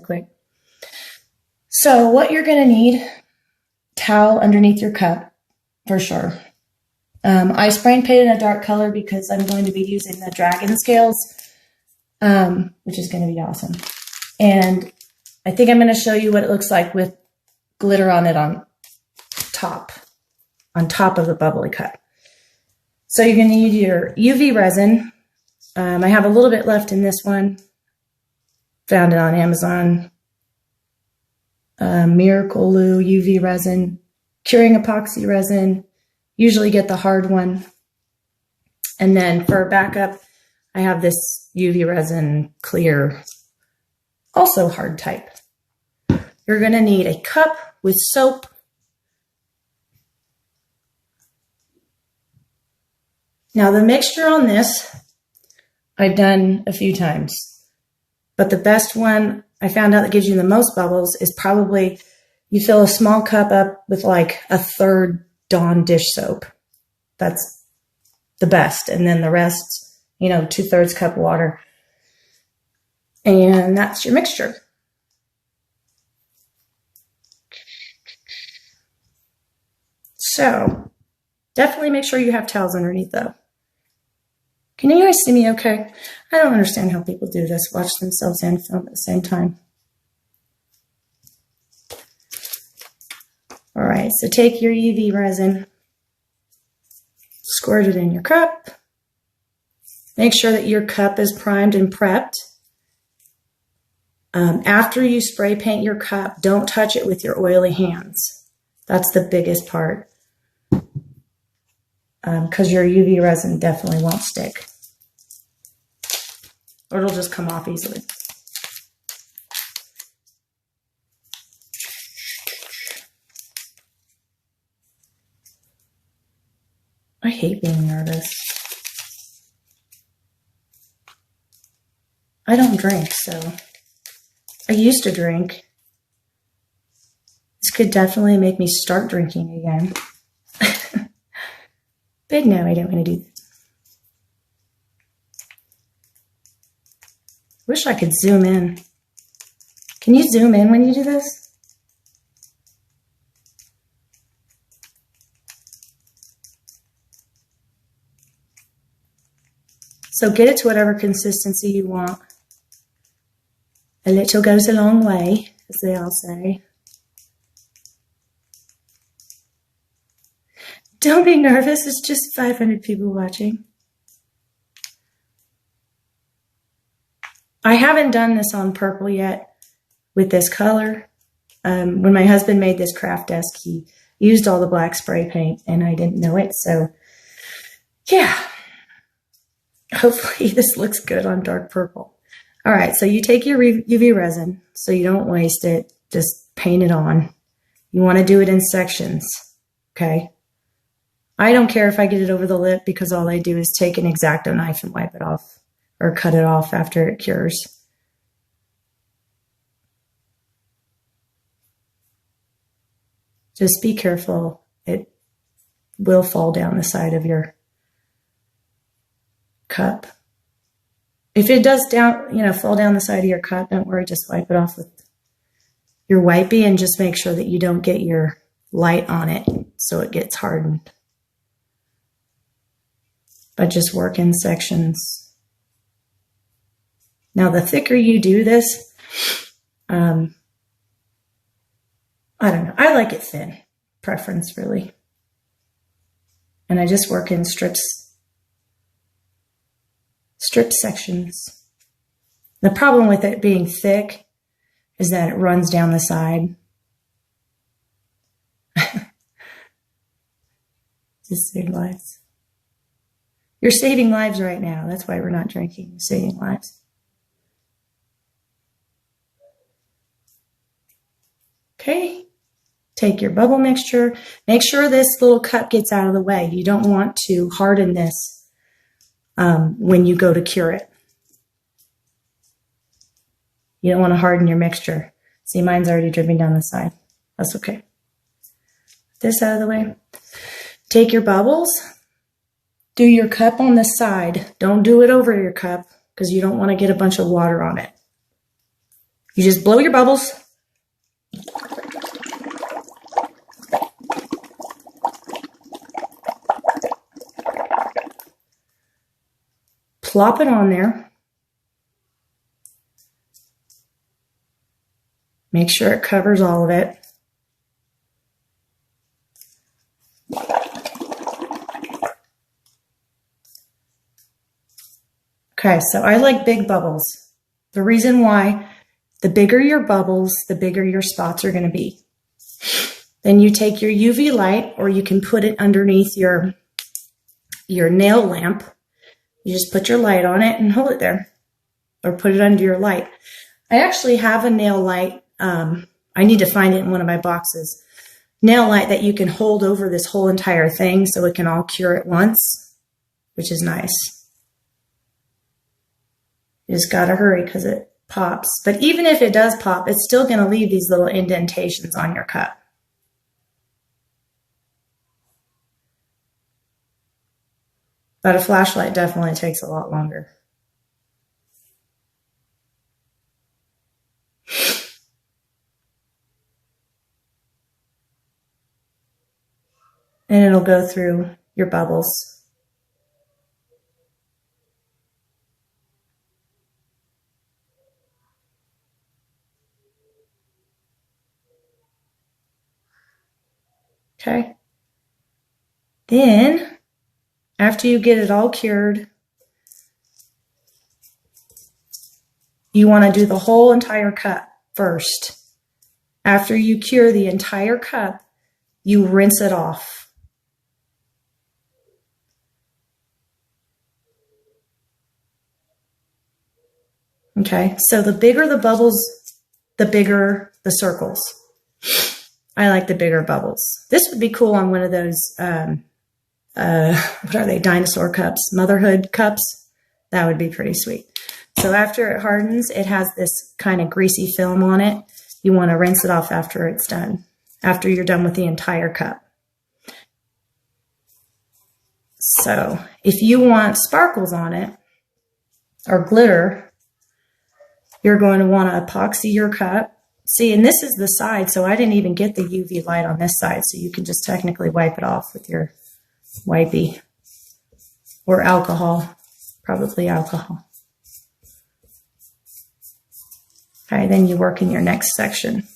quick. So what you're going to need, towel underneath your cup for sure. I spray and painted a dark color because I'm going to be using the dragon scales, which is going to be awesome. And I think I'm going to show you what it looks like with glitter on it on top of the bubbly cup. So you're going to need your UV resin. I have a little bit left in this one. Found it on Amazon. Miracle Lou UV resin, curing epoxy resin. Usually get the hard one. And then for backup, I have this UV resin clear, also hard type. You're going to need a cup with soap. Now the mixture on this, I've done a few times, but the best one I found out that gives you the most bubbles is probably you fill a small cup up with like a third Dawn dish soap. That's the best. And then the rest, 2/3 cup water. And that's your mixture. So definitely make sure you have towels underneath though. Can you guys see me okay? I don't understand how people do this, watch themselves and film at the same time. All right, so take your UV resin, squirt it in your cup. Make sure that your cup is primed and prepped. After you spray paint your cup, don't touch it with your oily hands. That's the biggest part. Because your UV resin definitely won't stick. Or it'll just come off easily. I hate being nervous. I don't drink, so I used to drink. This could definitely make me start drinking again. But no, I don't want to do that. Wish I could zoom in. Can you zoom in when you do this? So get it to whatever consistency you want. A little goes a long way, as they all say. Don't be nervous, it's just 500 people watching. I haven't done this on purple yet with this color. When my husband made this craft desk, he used all the black spray paint and I didn't know it. So yeah, hopefully this looks good on dark purple. All right, so you take your UV resin so you don't waste it, just paint it on. You want to do it in sections, okay? I don't care if I get it over the lip because all I do is take an X-Acto knife and wipe it off or cut it off after it cures. Just be careful. It will fall down the side of your cup. If it does fall down the side of your cup, don't worry, just wipe it off with your wipey and just make sure that you don't get your light on it so it gets hardened. But just work in sections. Now, the thicker you do this, I don't know. I like it thin, preference really. And I just work in strip sections. The problem with it being thick is that it runs down the side. Just save lives. You're saving lives right now. That's why we're not drinking. You're saving lives. Okay. Take your bubble mixture. Make sure this little cup gets out of the way. You don't want to harden this when you go to cure it. You don't want to harden your mixture. See, mine's already dripping down the side. That's okay. Put this out of the way. Take your bubbles. Do your cup on the side. Don't do it over your cup because you don't want to get a bunch of water on it. You just blow your bubbles. Plop it on there. Make sure it covers all of it. Okay, so I like big bubbles. The reason why, the bigger your bubbles, the bigger your spots are going to be. Then you take your UV light, or you can put it underneath your nail lamp. You just put your light on it and hold it there, or put it under your light. I actually have a nail light. I need to find it in one of my boxes. Nail light that you can hold over this whole entire thing so it can all cure at once, which is nice. You just got to hurry because it pops. But even if it does pop, it's still going to leave these little indentations on your cup. But a flashlight definitely takes a lot longer. And it'll go through your bubbles. Okay. Then, after you get it all cured, you want to do the whole entire cup first. After you cure the entire cup, you rinse it off. Okay, so the bigger the bubbles, the bigger the circles. I like the bigger bubbles. This would be cool on one of those, what are they, dinosaur cups, motherhood cups. That would be pretty sweet. So after it hardens, it has this kind of greasy film on it. You want to rinse it off after it's done, after you're done with the entire cup. So if you want sparkles on it or glitter, you're going to want to epoxy your cup. See, and this is the side, so I didn't even get the UV light on this side, so you can just technically wipe it off with your wipey or alcohol, probably alcohol. Okay, then you work in your next section.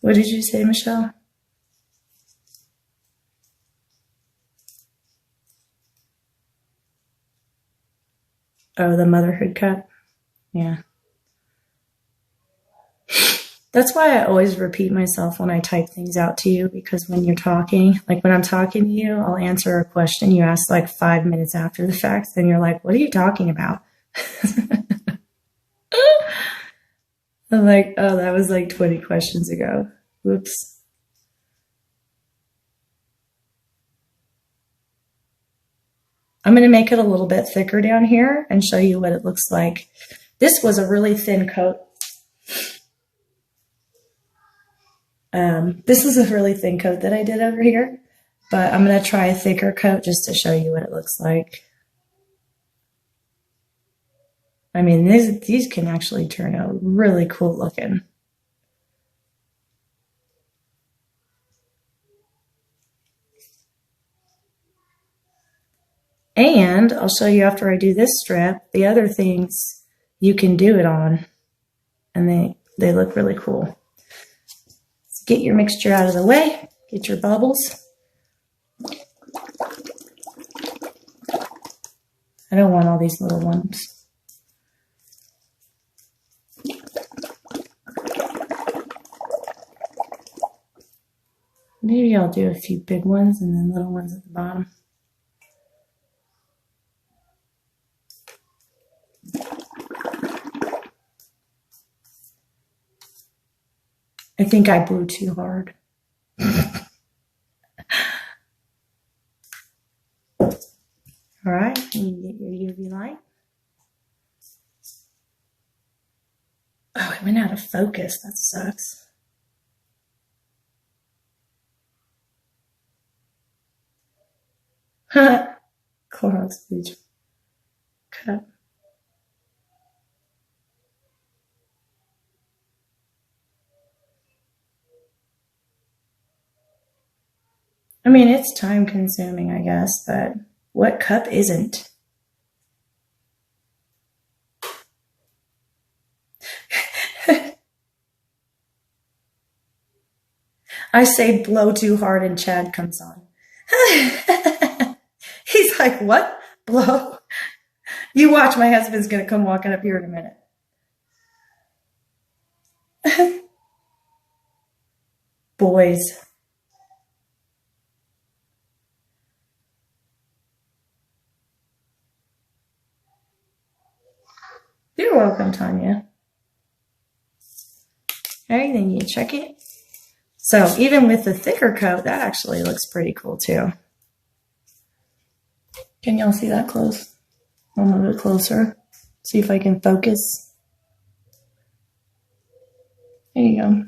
What did you say, Michelle? Oh, the motherhood cup? Yeah. That's why I always repeat myself when I type things out to you, because when you're talking, like when I'm talking to you, I'll answer a question you ask like 5 minutes after the fact, then you're like, what are you talking about? I'm like, oh, that was like 20 questions ago. Whoops. I'm going to make it a little bit thicker down here and show you what it looks like. This was a really thin coat. This is a really thin coat that I did over here, but I'm going to try a thicker coat just to show you what it looks like. I mean, these can actually turn out really cool looking. And I'll show you after I do this strip, the other things you can do it on. And they look really cool. Let's get your mixture out of the way. Get your bubbles. I don't want all these little ones. Maybe I'll do a few big ones and then little ones at the bottom. I think I blew too hard. All right, you get your UV light. Oh, it went out of focus. That sucks. Clorox bleach cup. I mean, it's time consuming, I guess, but what cup isn't? I say blow too hard and Chad comes on. He's like, what? Blow? You watch, my husband's going to come walking up here in a minute. Boys. You're welcome, Tanya. Okay, then you check it. So even with the thicker coat, that actually looks pretty cool too. Can y'all see that close? I'll move it closer. See if I can focus. There you go.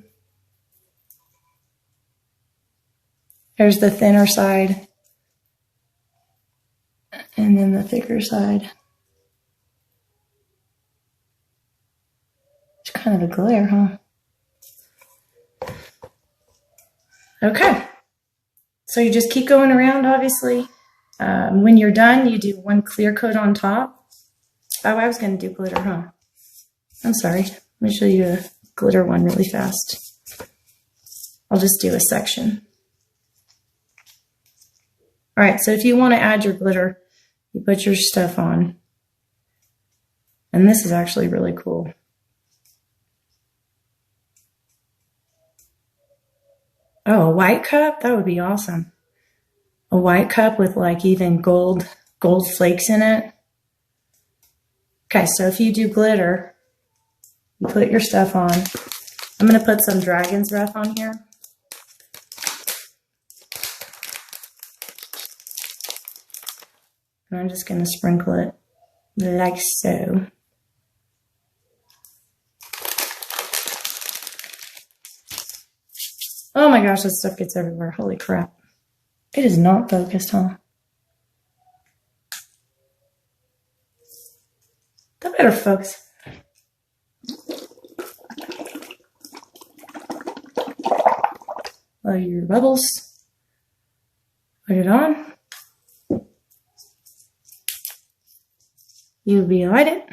There's the thinner side. And then the thicker side. It's kind of a glare, huh? Okay. So you just keep going around, obviously. When you're done, you do one clear coat on top. Oh, I was going to do glitter, huh? I'm sorry. Let me show you a glitter one really fast. I'll just do a section. All right, so if you want to add your glitter, you put your stuff on. And this is actually really cool. Oh, a white cup? That would be awesome. A white cup with like even gold flakes in it. Okay, so if you do glitter, you put your stuff on. I'm going to put some dragon's breath on here. And I'm just going to sprinkle it like so. Oh my gosh, this stuff gets everywhere. Holy crap. It is not focused, huh? That better focus. Blow your bubbles. Put it on. UV light it.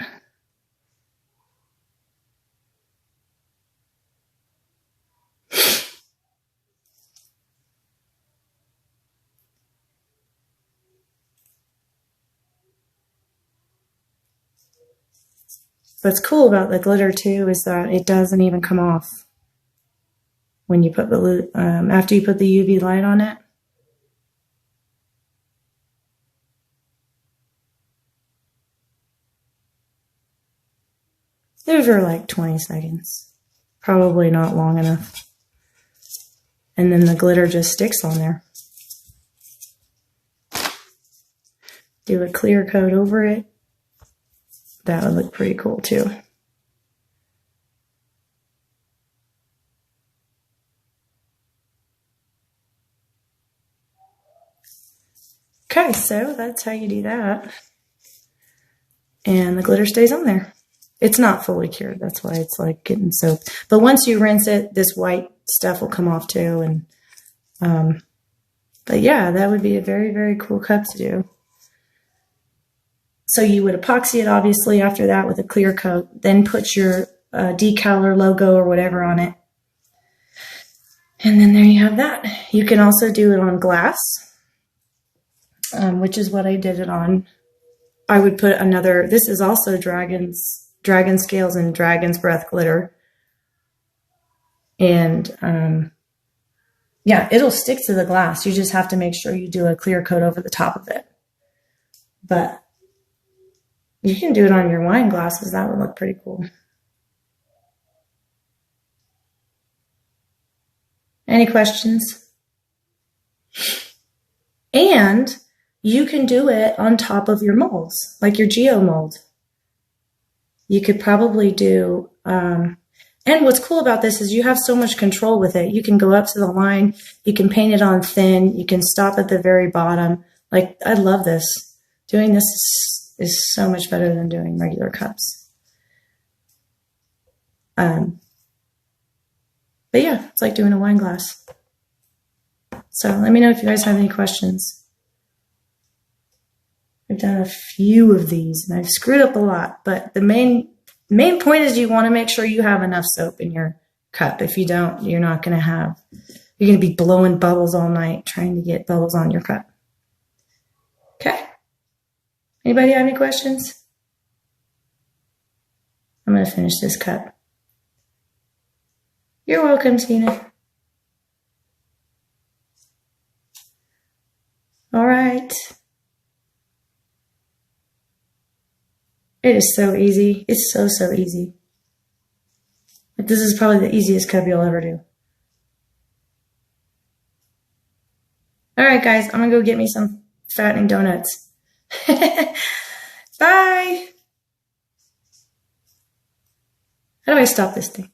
What's cool about the glitter too is that it doesn't even come off when you put the after you put the UV light on it. Those are like 20 seconds, probably not long enough. And then the glitter just sticks on there. Do a clear coat over it. That would look pretty cool too. Okay, so that's how you do that. And the glitter stays on there. It's not fully cured, that's why it's like getting soaked. But once you rinse it, this white stuff will come off too. And but yeah, that would be a very, very cool cup to do. So you would epoxy it, obviously, after that with a clear coat. Then put your decal or logo or whatever on it. And then there you have that. You can also do it on glass, which is what I did it on. I would put another, this is also dragon scales and dragon's breath glitter. And yeah, it'll stick to the glass. You just have to make sure you do a clear coat over the top of it. But you can do it on your wine glasses. That would look pretty cool. Any questions? And you can do it on top of your molds, like your geo mold. You could probably do, and what's cool about this is you have so much control with it. You can go up to the line, you can paint it on thin, you can stop at the very bottom. Like, I love this. Doing this is so much better than doing regular cups. But yeah, it's like doing a wine glass. So let me know if you guys have any questions. I've done a few of these and I've screwed up a lot, but the main point is you want to make sure you have enough soap in your cup. If you don't, you're going to be blowing bubbles all night trying to get bubbles on your cup. Okay. Anybody have any questions? I'm going to finish this cup. You're welcome, Tina. All right. It is so easy. It's so easy. But this is probably the easiest cup you'll ever do. All right, guys, I'm going to go get me some fattening donuts. Bye. How do I stop this thing?